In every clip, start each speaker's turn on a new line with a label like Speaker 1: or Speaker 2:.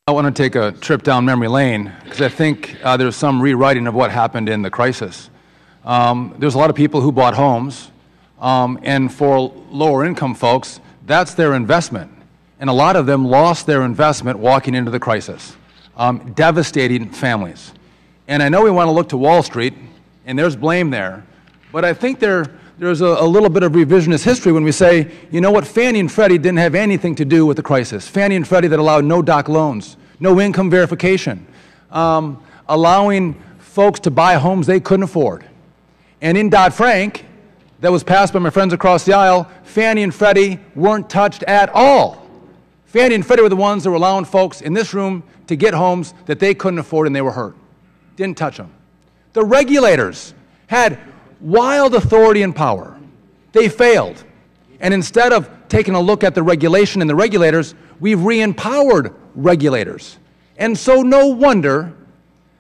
Speaker 1: I want to take a trip down memory lane because I think there's some rewriting of what happened in the crisis. There's a lot of people who bought homes, and for lower income folks, that's their investment. And a lot of them lost their investment walking into the crisis, devastating families. And I know we want to look to Wall Street, and there's blame there, but I think there's a little bit of revisionist history when we say, you know what, Fannie and Freddie didn't have anything to do with the crisis. Fannie and Freddie that allowed no doc loans, no income verification, allowing folks to buy homes they couldn't afford. And in Dodd-Frank, that was passed by my friends across the aisle, Fannie and Freddie weren't touched at all. Fannie and Freddie were the ones that were allowing folks in this room to get homes that they couldn't afford and they were hurt. Didn't touch them. The regulators had wild authority and power. They failed. And instead of taking a look at the regulation and the regulators, we've re-empowered regulators. And so no wonder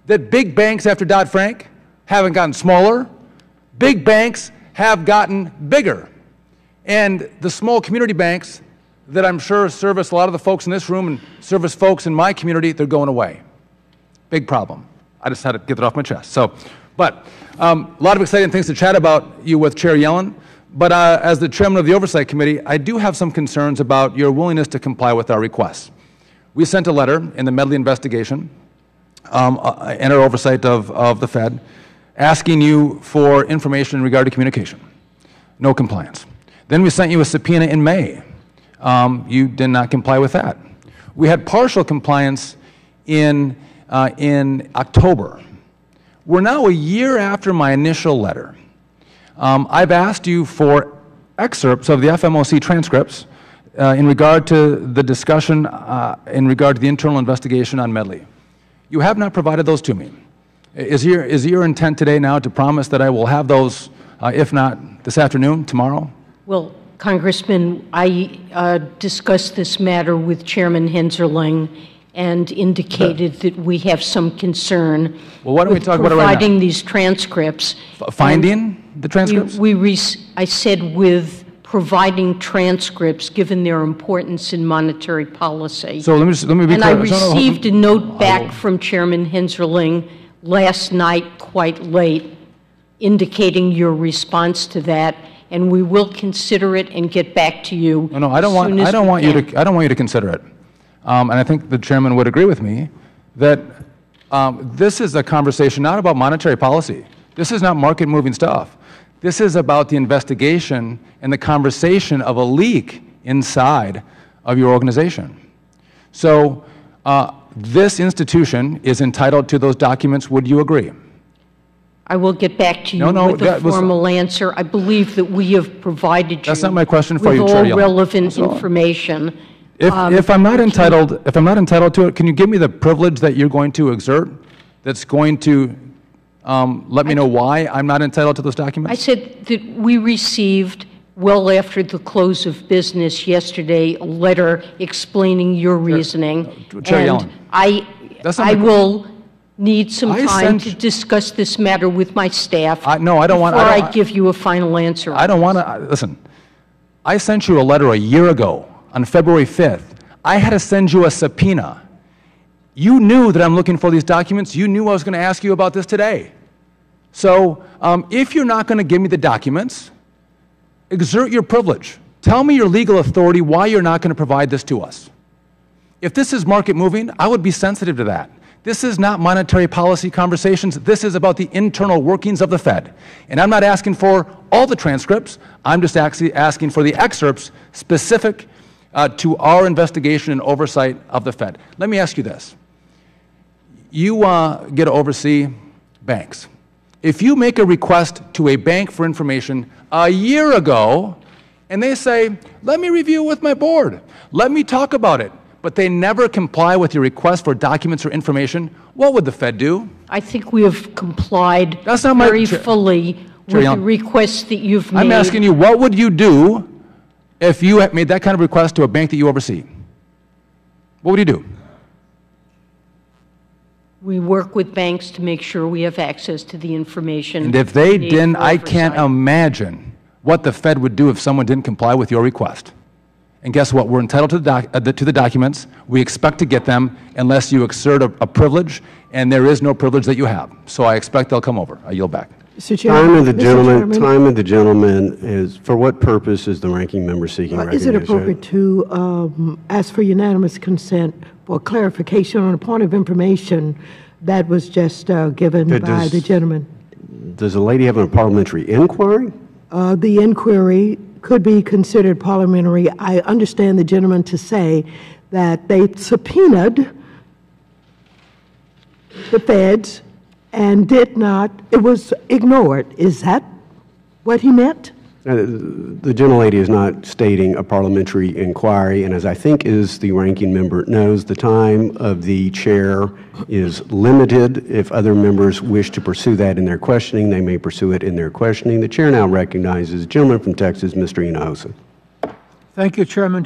Speaker 1: that big banks after Dodd-Frank haven't gotten smaller. Big banks have gotten bigger. And the small community banks that I'm sure service a lot of the folks in this room and service folks in my community, they're going away. Big problem. I just had to get that off my chest. But a lot of exciting things to chat about you with Chair Yellen. But as the chairman of the Oversight Committee, I do have some concerns about your willingness to comply with our requests. We sent a letter in the Medley investigation and our oversight of the Fed asking you for information in regard to communication. No compliance. Then we sent you a subpoena in May. You did not comply with that. We had partial compliance in October. We're now a year after my initial letter. I've asked you for excerpts of the FMOC transcripts in regard to the discussion in regard to the internal investigation on Medley. You have not provided those to me. Is your intent today now to promise that I will have those, if not this afternoon, tomorrow?
Speaker 2: Well, Congressman, I discussed this matter with Chairman Hensarling and indicated that we have some concern with providing these transcripts.
Speaker 1: Finding the transcripts?
Speaker 2: I said with providing transcripts, given their importance in monetary policy.
Speaker 1: So let me be clear.
Speaker 2: And I received a note back from Chairman Hensarling last night, quite late, indicating your response to that, and we will consider it and get back to you.
Speaker 1: No, I don't want you to consider it. And I think the chairman would agree with me that this is a conversation not about monetary policy. This is not market-moving stuff. This is about the investigation and the conversation of a leak inside of your organization. So this institution is entitled to those documents. Would you agree?
Speaker 2: I will get back to you with a formal answer. I believe that we have provided you
Speaker 1: that's not my question for
Speaker 2: with
Speaker 1: you, Chair Yellen.
Speaker 2: all relevant information.
Speaker 1: If I'm not entitled to it, can you give me the privilege that you're going to exert that's going to let me know why I'm not entitled to those documents?
Speaker 2: I said that we received, well after the close of business yesterday, a letter explaining your reasoning.
Speaker 1: Chair Yellen.
Speaker 2: I will need some time to discuss this matter with my staff before I give you a final answer.
Speaker 1: I don't want to, listen, I sent you a letter a year ago on February 5th. I had to send you a subpoena. You knew that I'm looking for these documents. You knew I was going to ask you about this today. So if you're not going to give me the documents, exert your privilege. Tell me your legal authority why you're not going to provide this to us. If this is market moving, I would be sensitive to that. This is not monetary policy conversations. This is about the internal workings of the Fed. And I'm not asking for all the transcripts. I'm just actually asking for the excerpts specific to our investigation and oversight of the Fed. Let me ask you this. You get to oversee banks. If you make a request to a bank for information a year ago, and they say, let me review it with my board, let me talk about it, but they never comply with your request for documents or information, what would the Fed do?
Speaker 2: I think we have complied very fully with the requests that you've made.
Speaker 1: I'm asking you, what would you do if you had made that kind of request to a bank that you oversee? What would you do?
Speaker 2: We work with banks to make sure we have access to the information.
Speaker 1: And if they didn't, I can't imagine what the Fed would do if someone didn't comply with your request. And guess what? We're entitled to the documents. We expect to get them unless you exert a privilege, and there is no privilege that you have. So I expect they'll come over. I yield back.
Speaker 3: Mr. Chairman, time of the gentleman is, for what purpose is the ranking member seeking recognition?
Speaker 4: Is it appropriate to ask for unanimous consent for clarification on a point of information that was just given by the gentleman?
Speaker 3: Does the lady have a parliamentary inquiry?
Speaker 4: The inquiry could be considered parliamentary. I understand the gentleman to say that they subpoenaed the feds and did not, it was ignored. Is that what he meant?
Speaker 3: The gentlelady is not stating a parliamentary inquiry, and as I think is the ranking member knows, the time of the chair is limited. If other members wish to pursue that in their questioning, they may pursue it in their questioning. The chair now recognizes the gentleman from Texas, Mr. Hinojosa.
Speaker 5: Thank you, Chairman.